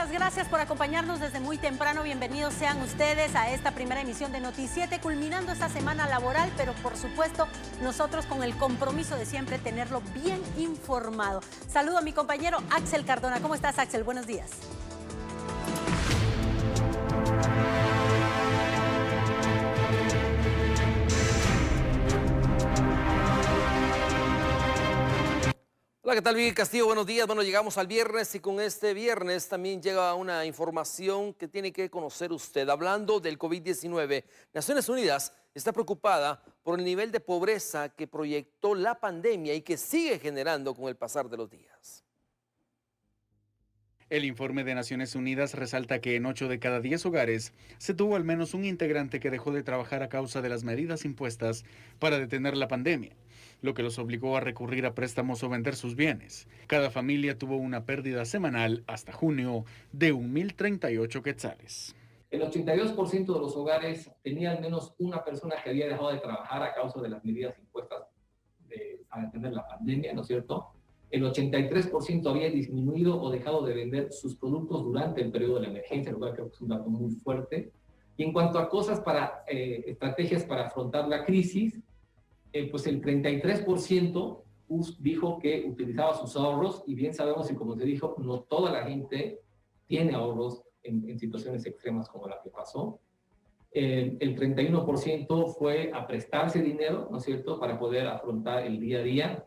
muchas gracias por acompañarnos desde muy temprano. Bienvenidos sean ustedes a esta primera emisión de Noti7, culminando esta semana laboral, pero por supuesto nosotros con el compromiso de siempre tenerlo bien informado. Saludo a mi compañero Axel Cardona. ¿Cómo estás, Axel? Buenos días. Hola, ¿qué tal, Vicky Castillo? Buenos días. Bueno, llegamos al viernes y con este viernes también llega una información que tiene que conocer usted. Hablando del COVID-19, Naciones Unidas está preocupada por el nivel de pobreza que proyectó la pandemia y que sigue generando con el pasar de los días. El informe de Naciones Unidas resalta que en 8 de cada 10 hogares se tuvo al menos un integrante que dejó de trabajar a causa de las medidas impuestas para detener la pandemia, lo que los obligó a recurrir a préstamos o vender sus bienes. Cada familia tuvo una pérdida semanal hasta junio de 1.038 quetzales. El 82% de los hogares tenía al menos una persona que había dejado de trabajar a causa de las medidas impuestas a detener la pandemia, ¿no es cierto? El 83% había disminuido o dejado de vender sus productos durante el periodo de la emergencia, lo cual creo que es un dato muy fuerte. Y en cuanto a estrategias para afrontar la crisis, pues el 33% dijo que utilizaba sus ahorros, y bien sabemos, y como se dijo, no toda la gente tiene ahorros en situaciones extremas como la que pasó. El 31% fue a prestarse dinero, ¿no es cierto?, para poder afrontar el día a día.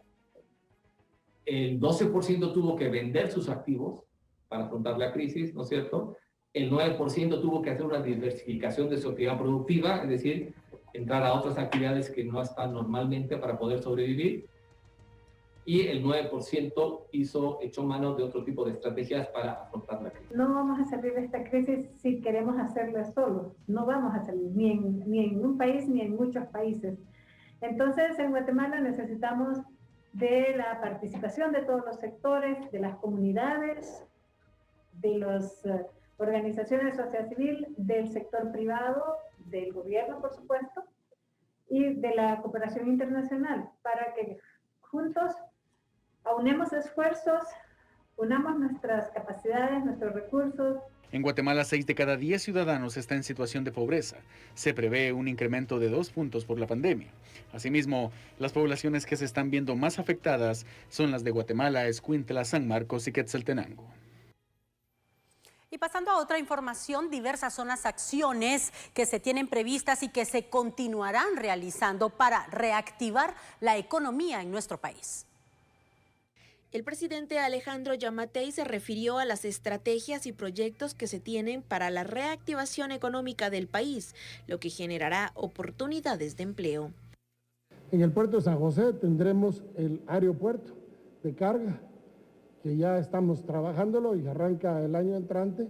El 12% tuvo que vender sus activos para afrontar la crisis, ¿no es cierto? El 9% tuvo que hacer una diversificación de su actividad productiva, es decir, entrar a otras actividades que no están normalmente para poder sobrevivir. Y el 9% echó mano de otro tipo de estrategias para afrontar la crisis. No vamos a salir de esta crisis si queremos hacerla solos. No vamos a salir ni en un país ni en muchos países. Entonces, en Guatemala necesitamos de la participación de todos los sectores, de las comunidades, de las organizaciones de sociedad civil, del sector privado, del gobierno, por supuesto, y de la cooperación internacional, para que juntos aunemos esfuerzos, unamos nuestras capacidades, nuestros recursos. En Guatemala, 6 de cada 10 ciudadanos está en situación de pobreza. Se prevé un incremento de 2 puntos por la pandemia. Asimismo, las poblaciones que se están viendo más afectadas son las de Guatemala, Escuintla, San Marcos y Quetzaltenango. Y pasando a otra información, diversas son las acciones que se tienen previstas y que se continuarán realizando para reactivar la economía en nuestro país. El presidente Alejandro Yamatei se refirió a las estrategias y proyectos que se tienen para la reactivación económica del país, lo que generará oportunidades de empleo. En el puerto de San José tendremos el aeropuerto de carga, que ya estamos trabajándolo y arranca el año entrante,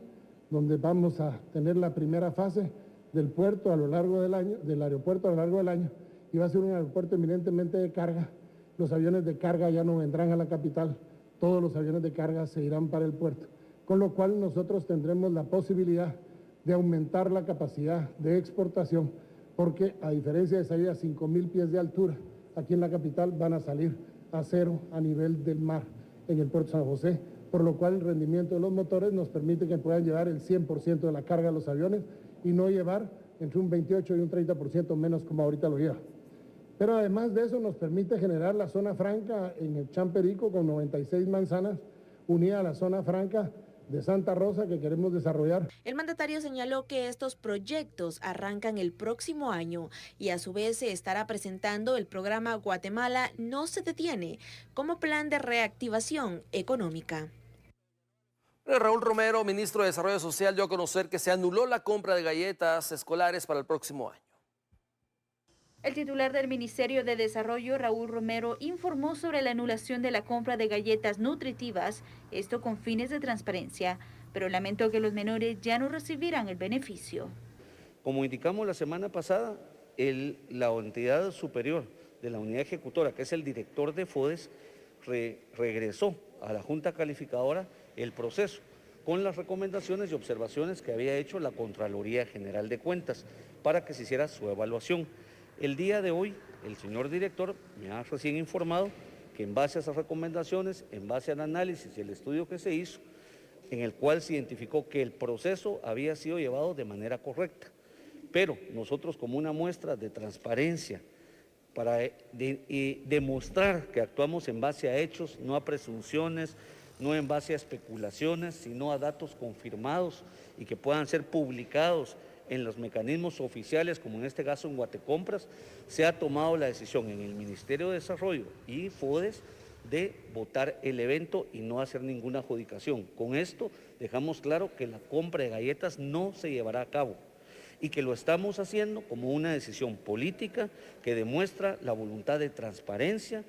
donde vamos a tener la primera fase del puerto a lo largo del año, del aeropuerto a lo largo del año, y va a ser un aeropuerto eminentemente de carga. Los aviones de carga ya no vendrán a la capital, todos los aviones de carga se irán para el puerto, con lo cual nosotros tendremos la posibilidad de aumentar la capacidad de exportación, porque a diferencia de salir a 5.000 pies de altura, aquí en la capital van a salir a cero a nivel del mar en el puerto de San José, por lo cual el rendimiento de los motores nos permite que puedan llevar el 100% de la carga a los aviones y no llevar entre un 28 y un 30% menos como ahorita lo lleva. Pero además de eso nos permite generar la zona franca en el Champerico con 96 manzanas, unida a la zona franca de Santa Rosa que queremos desarrollar. El mandatario señaló que estos proyectos arrancan el próximo año y a su vez se estará presentando el programa Guatemala no se detiene como plan de reactivación económica. Raúl Romero, ministro de Desarrollo Social, dio a conocer que se anuló la compra de galletas escolares para el próximo año. El titular del Ministerio de Desarrollo, Raúl Romero, informó sobre la anulación de la compra de galletas nutritivas, esto con fines de transparencia, pero lamentó que los menores ya no recibirán el beneficio. Como indicamos la semana pasada, la entidad superior de la unidad ejecutora, que es el director de FODES, regresó a la Junta Calificadora el proceso con las recomendaciones y observaciones que había hecho la Contraloría General de Cuentas para que se hiciera su evaluación. El día de hoy, el señor director me ha recién informado que en base a esas recomendaciones, en base al análisis y el estudio que se hizo, en el cual se identificó que el proceso había sido llevado de manera correcta. Pero nosotros, como una muestra de transparencia, para demostrar que actuamos en base a hechos, no a presunciones, no en base a especulaciones, sino a datos confirmados y que puedan ser publicados en los mecanismos oficiales, como en este caso en Guatecompras, se ha tomado la decisión en el Ministerio de Desarrollo y FODES de votar el evento y no hacer ninguna adjudicación. Con esto dejamos claro que la compra de galletas no se llevará a cabo y que lo estamos haciendo como una decisión política que demuestra la voluntad de transparencia.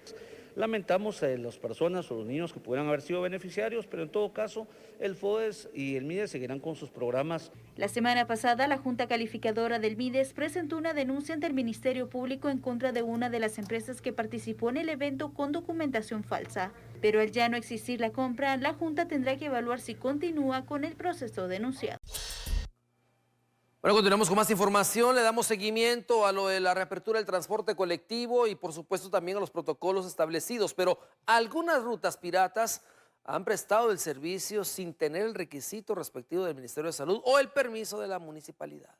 Lamentamos a las personas o los niños que pudieran haber sido beneficiarios, pero en todo caso el FODES y el MIDES seguirán con sus programas. La semana pasada, la Junta Calificadora del MIDES presentó una denuncia ante el Ministerio Público en contra de una de las empresas que participó en el evento con documentación falsa. Pero al ya no existir la compra, la Junta tendrá que evaluar si continúa con el proceso denunciado. Bueno, continuamos con más información, le damos seguimiento a lo de la reapertura del transporte colectivo y por supuesto también a los protocolos establecidos, pero algunas rutas piratas han prestado el servicio sin tener el requisito respectivo del Ministerio de Salud o el permiso de la municipalidad.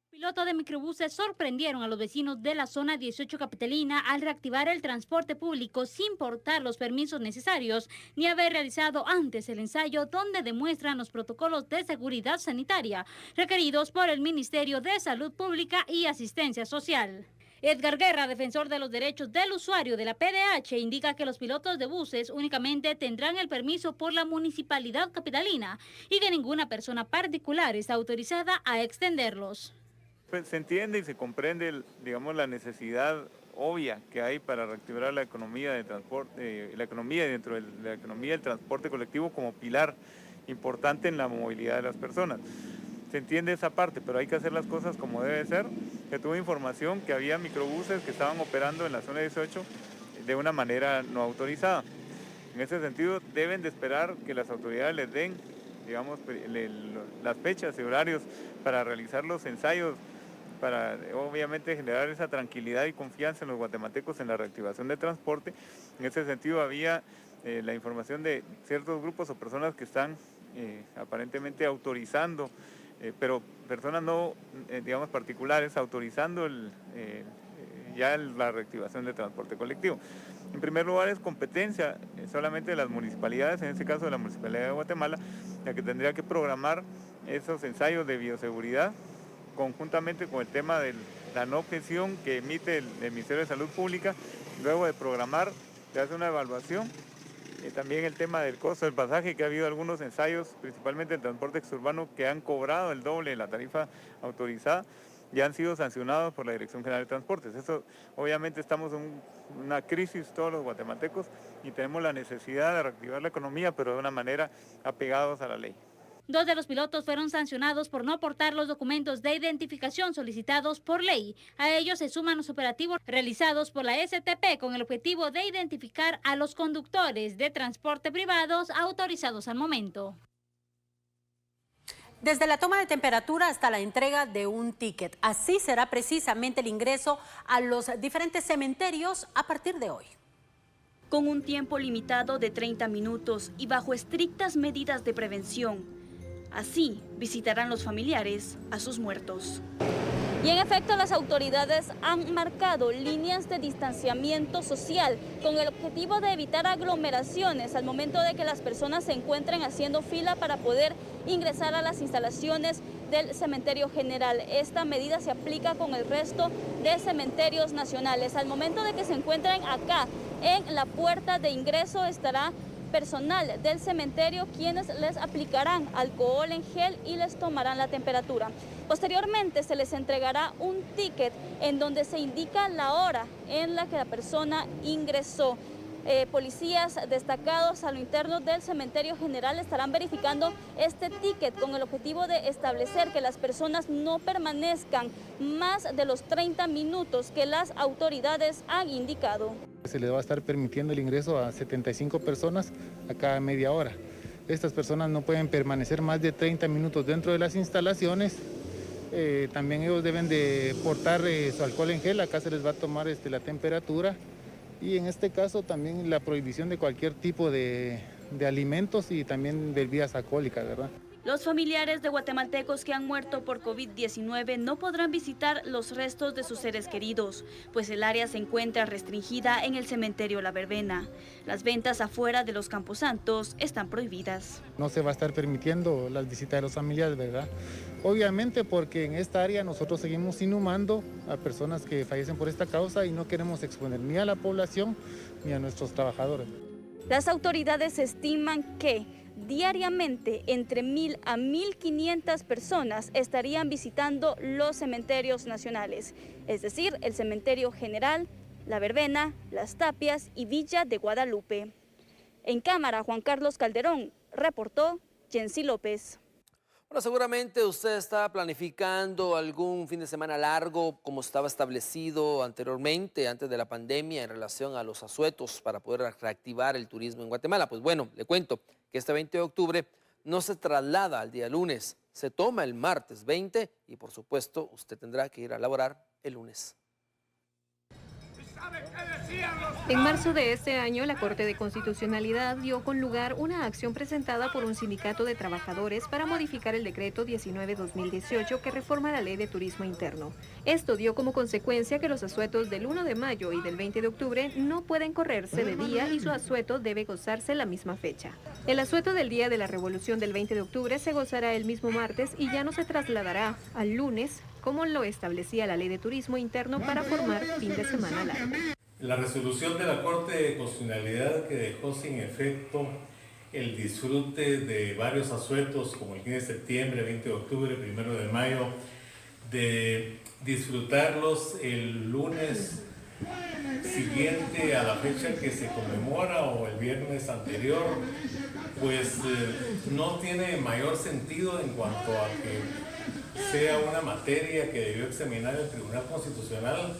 Pilotos de microbuses sorprendieron a los vecinos de la zona 18 capitalina al reactivar el transporte público sin portar los permisos necesarios ni haber realizado antes el ensayo donde demuestran los protocolos de seguridad sanitaria requeridos por el Ministerio de Salud Pública y Asistencia Social. Edgar Guerra, defensor de los derechos del usuario de la PDH, indica que los pilotos de buses únicamente tendrán el permiso por la municipalidad capitalina y que ninguna persona particular está autorizada a extenderlos. Pues se entiende y se comprende, digamos, la necesidad obvia que hay para reactivar la economía de transporte, la economía dentro de la economía del transporte colectivo como pilar importante en la movilidad de las personas. Se entiende esa parte, pero hay que hacer las cosas como debe ser. Se tuvo información que había microbuses que estaban operando en la zona 18 de una manera no autorizada. En ese sentido, deben de esperar que las autoridades les den, digamos, las fechas y horarios para realizar los ensayos, para obviamente generar esa tranquilidad y confianza en los guatemaltecos en la reactivación del transporte. En ese sentido había la información de ciertos grupos o personas que están aparentemente autorizando, pero personas no, digamos, particulares, autorizando ya la reactivación del transporte colectivo. En primer lugar es competencia solamente de las municipalidades, en este caso de la Municipalidad de Guatemala, la que tendría que programar esos ensayos de bioseguridad conjuntamente con el tema de la no objeción que emite el Ministerio de Salud Pública. Luego de programar, se hace una evaluación. También el tema del costo del pasaje, que ha habido algunos ensayos, principalmente el transporte exurbano, que han cobrado el doble de la tarifa autorizada y han sido sancionados por la Dirección General de Transportes. Eso, obviamente, estamos en una crisis todos los guatemaltecos y tenemos la necesidad de reactivar la economía, pero de una manera apegados a la ley. 2 de los pilotos fueron sancionados por no portar los documentos de identificación solicitados por ley. A ellos se suman los operativos realizados por la STP con el objetivo de identificar a los conductores de transporte privados autorizados al momento. Desde la toma de temperatura hasta la entrega de un ticket. Así será precisamente el ingreso a los diferentes cementerios a partir de hoy. Con un tiempo limitado de 30 minutos y bajo estrictas medidas de prevención. Así visitarán los familiares a sus muertos. Y en efecto, las autoridades han marcado líneas de distanciamiento social con el objetivo de evitar aglomeraciones al momento de que las personas se encuentren haciendo fila para poder ingresar a las instalaciones del Cementerio General. Esta medida se aplica con el resto de cementerios nacionales. Al momento de que se encuentren acá en la puerta de ingreso estará personal del cementerio quienes les aplicarán alcohol en gel y les tomarán la temperatura. Posteriormente se les entregará un ticket en donde se indica la hora en la que la persona ingresó. Policías destacados a lo interno del Cementerio General estarán verificando este ticket con el objetivo de establecer que las personas no permanezcan más de los 30 minutos que las autoridades han indicado. Se les va a estar permitiendo el ingreso a 75 personas a cada media hora. Estas personas no pueden permanecer más de 30 minutos dentro de las instalaciones. También ellos deben de portar su alcohol en gel, acá se les va a tomar la temperatura. Y en este caso también la prohibición de cualquier tipo de de alimentos y también bebidas alcohólicas, ¿verdad? Los familiares de guatemaltecos que han muerto por COVID-19 no podrán visitar los restos de sus seres queridos, pues el área se encuentra restringida en el cementerio La Verbena. Las ventas afuera de los camposantos están prohibidas. No se va a estar permitiendo las visitas de los familiares, ¿verdad? Obviamente porque en esta área nosotros seguimos inhumando a personas que fallecen por esta causa y no queremos exponer ni a la población ni a nuestros trabajadores. Las autoridades estiman que diariamente entre 1.000 a 1.500 personas estarían visitando los cementerios nacionales, es decir, el Cementerio General, La Verbena, Las Tapias y Villa de Guadalupe. En cámara, Juan Carlos Calderón, reportó Jensi López. Bueno, seguramente usted está planificando algún fin de semana largo como estaba establecido anteriormente, antes de la pandemia, en relación a los asuetos para poder reactivar el turismo en Guatemala. Pues bueno, le cuento que este 20 de octubre no se traslada al día lunes, se toma el martes 20 y por supuesto usted tendrá que ir a laborar el lunes. En marzo de este año, la Corte de Constitucionalidad dio con lugar una acción presentada por un sindicato de trabajadores para modificar el decreto 19-2018 que reforma la Ley de Turismo Interno. Esto dio como consecuencia que los asuetos del 1 de mayo y del 20 de octubre no pueden correrse de día y su asueto debe gozarse la misma fecha. El asueto del Día de la Revolución del 20 de octubre se gozará el mismo martes y ya no se trasladará al lunes, como lo establecía la Ley de Turismo Interno para formar fin de semana largo. La resolución de la Corte de Constitucionalidad que dejó sin efecto el disfrute de varios asuetos como el 15 de septiembre, 20 de octubre, 1 de mayo, de disfrutarlos el lunes siguiente a la fecha que se conmemora o el viernes anterior, pues no tiene mayor sentido en cuanto a que sea una materia que debió examinar el Tribunal Constitucional,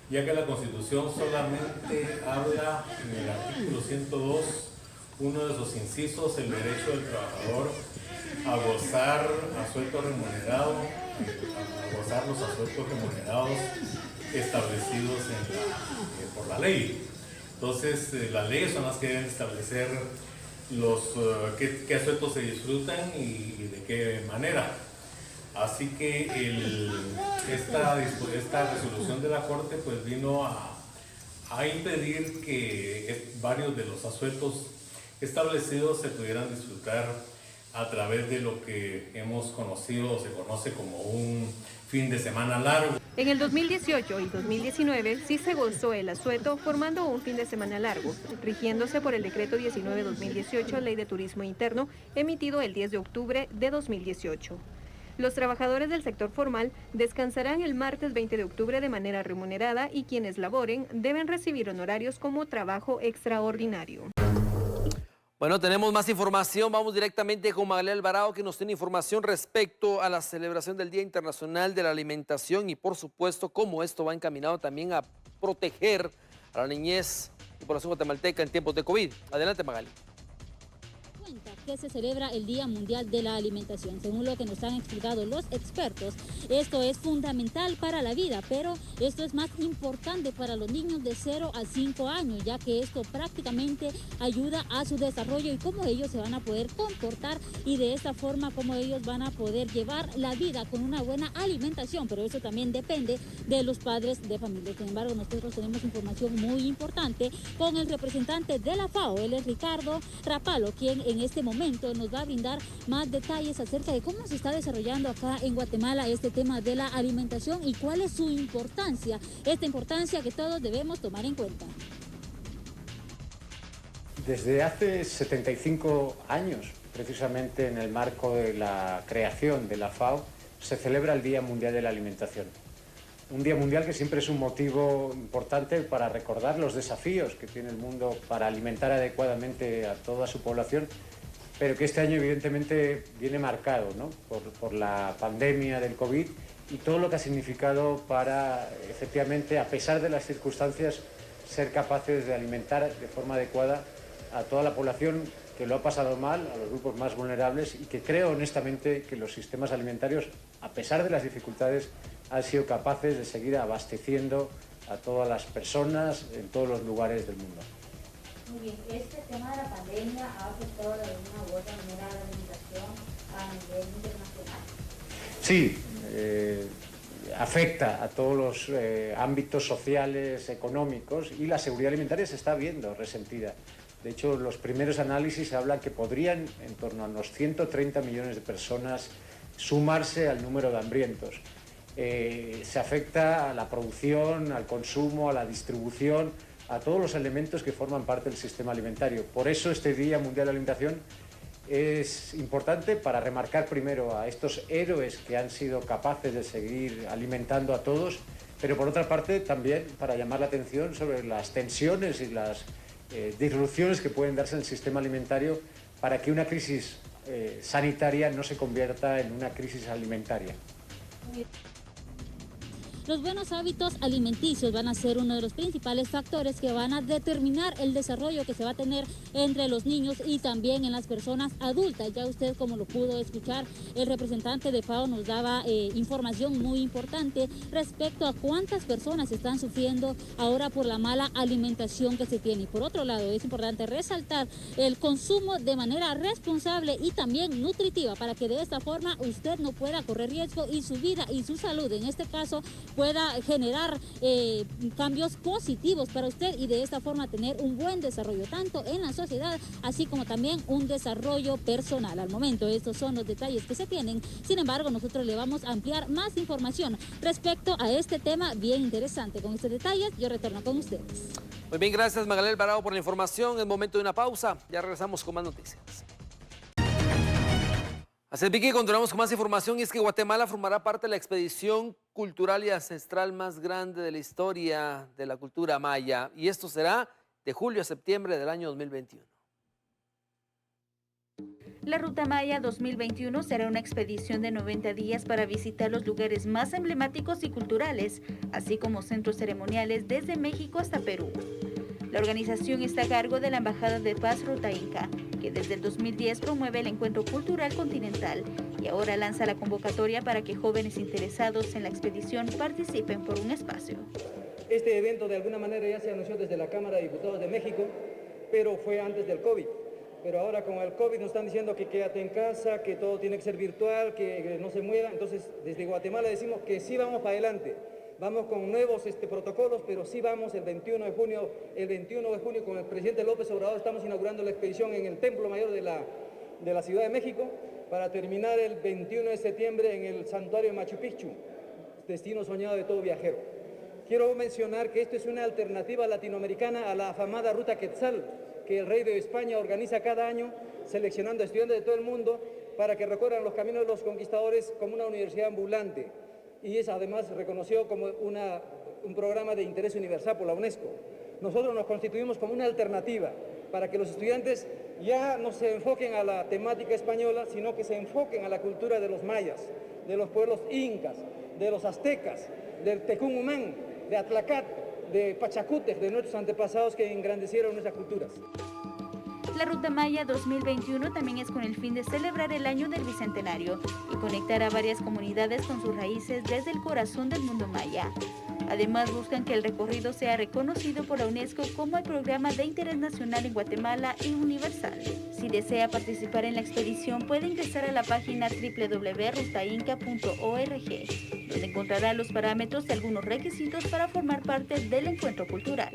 ya que la Constitución solamente habla en el artículo 102, uno de sus incisos, el derecho del trabajador a gozar asueto remunerado, a gozar los asuetos remunerados establecidos por la ley. Entonces, las leyes son las que deben establecer qué asuetos se disfrutan y de qué manera. Así que esta resolución de la Corte pues vino a impedir que varios de los asuetos establecidos se pudieran disfrutar a través de lo que hemos conocido o se conoce como un fin de semana largo. En el 2018 y 2019 sí se gozó el asueto formando un fin de semana largo, rigiéndose por el decreto 19-2018, Ley de Turismo Interno, emitido el 10 de octubre de 2018. Los trabajadores del sector formal descansarán el martes 20 de octubre de manera remunerada y quienes laboren deben recibir honorarios como trabajo extraordinario. Bueno, tenemos más información. Vamos directamente con Magdalena Alvarado, que nos tiene información respecto a la celebración del Día Internacional de la Alimentación y, por supuesto, cómo esto va encaminado también a proteger a la niñez y población guatemalteca en tiempos de COVID. Adelante, Magali. Que se celebra el Día Mundial de la Alimentación. Según lo que nos han explicado los expertos, esto es fundamental para la vida, pero esto es más importante para los niños de 0 a 5 años, ya que esto prácticamente ayuda a su desarrollo y cómo ellos se van a poder comportar y de esta forma cómo ellos van a poder llevar la vida con una buena alimentación, pero eso también depende de los padres de familia. Sin embargo, nosotros tenemos información muy importante con el representante de la FAO, él es Ricardo Rapalo, quien en este momento nos va a brindar más detalles acerca de cómo se está desarrollando acá en Guatemala este tema de la alimentación y cuál es su importancia, esta importancia que todos debemos tomar en cuenta. Desde hace 75 años, precisamente en el marco de la creación de la FAO, se celebra el Día Mundial de la Alimentación. Un Día Mundial que siempre es un motivo importante para recordar los desafíos que tiene el mundo para alimentar adecuadamente a toda su población, pero que este año evidentemente viene marcado, ¿no?, por la pandemia del COVID y todo lo que ha significado para, efectivamente, a pesar de las circunstancias, ser capaces de alimentar de forma adecuada a toda la población que lo ha pasado mal, a los grupos más vulnerables, y que creo honestamente que los sistemas alimentarios, a pesar de las dificultades, han sido capaces de seguir abasteciendo a todas las personas en todos los lugares del mundo. Muy bien, este tema de la pandemia ha afectado de alguna u otra manera a la alimentación a nivel internacional. Sí, afecta a todos los ámbitos sociales, económicos, y la seguridad alimentaria se está viendo resentida. De hecho, los primeros análisis hablan que podrían en torno a unos 130 millones de personas sumarse al número de hambrientos. Se afecta a la producción, al consumo, a la distribución, a todos los elementos que forman parte del sistema alimentario. Por eso este Día Mundial de la Alimentación es importante para remarcar primero a estos héroes que han sido capaces de seguir alimentando a todos, pero por otra parte también para llamar la atención sobre las tensiones y las disrupciones que pueden darse en el sistema alimentario para que una crisis sanitaria no se convierta en una crisis alimentaria. Los buenos hábitos alimenticios van a ser uno de los principales factores que van a determinar el desarrollo que se va a tener entre los niños y también en las personas adultas. Ya usted, como lo pudo escuchar, el representante de FAO nos daba información muy importante respecto a cuántas personas están sufriendo ahora por la mala alimentación que se tiene. Y por otro lado, es importante resaltar el consumo de manera responsable y también nutritiva para que de esta forma usted no pueda correr riesgo y su vida y su salud, en este caso, pueda generar cambios positivos para usted y de esta forma tener un buen desarrollo tanto en la sociedad así como también un desarrollo personal. Al momento estos son los detalles que se tienen, sin embargo nosotros le vamos a ampliar más información respecto a este tema bien interesante. Con estos detalles yo retorno con ustedes. Muy bien, gracias Magalel Alvarado por la información. Es momento de una pausa, ya regresamos con más noticias. Así es, Vicky, continuamos con más información y es que Guatemala formará parte de la expedición cultural y ancestral más grande de la historia de la cultura maya, y esto será de julio a septiembre del año 2021. La Ruta Maya 2021 será una expedición de 90 días para visitar los lugares más emblemáticos y culturales, así como centros ceremoniales desde México hasta Perú. La organización está a cargo de la Embajada de Paz Ruta Inca, que desde el 2010 promueve el encuentro cultural continental y ahora lanza la convocatoria para que jóvenes interesados en la expedición participen por un espacio. Este evento de alguna manera ya se anunció desde la Cámara de Diputados de México, pero fue antes del COVID. Pero ahora con el COVID nos están diciendo que quédate en casa, que todo tiene que ser virtual, que no se mueva. Entonces desde Guatemala decimos que sí vamos para adelante. Vamos con nuevos protocolos, pero sí vamos el 21 de junio con el presidente López Obrador. Estamos inaugurando la expedición en el Templo Mayor de la Ciudad de México para terminar el 21 de septiembre en el santuario de Machu Picchu, destino soñado de todo viajero. Quiero mencionar que esto es una alternativa latinoamericana a la afamada Ruta Quetzal, que el rey de España organiza cada año, seleccionando estudiantes de todo el mundo para que recorran los caminos de los conquistadores como una universidad ambulante. Y es además reconocido como un programa de interés universal por la UNESCO. Nosotros nos constituimos como una alternativa para que los estudiantes ya no se enfoquen a la temática española, sino que se enfoquen a la cultura de los mayas, de los pueblos incas, de los aztecas, del Tecumumán, de Atlacat, de Pachacútec, de nuestros antepasados que engrandecieron nuestras culturas. La Ruta Maya 2021 también es con el fin de celebrar el año del Bicentenario y conectar a varias comunidades con sus raíces desde el corazón del mundo maya. Además, buscan que el recorrido sea reconocido por la UNESCO como el programa de interés nacional en Guatemala y universal. Si desea participar en la expedición, puede ingresar a la página www.rutainca.org, donde encontrará los parámetros y algunos requisitos para formar parte del encuentro cultural.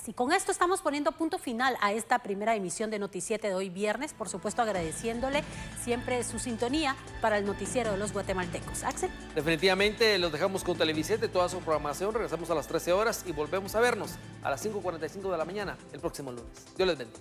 Y con esto estamos poniendo punto final a esta primera emisión de Noti7 de hoy viernes, por supuesto agradeciéndole siempre su sintonía para el noticiero de los guatemaltecos. Axel. Definitivamente los dejamos con Televicente, toda su programación, regresamos a las 13 horas y volvemos a vernos a las 5:45 de la mañana el próximo lunes. Dios les bendiga.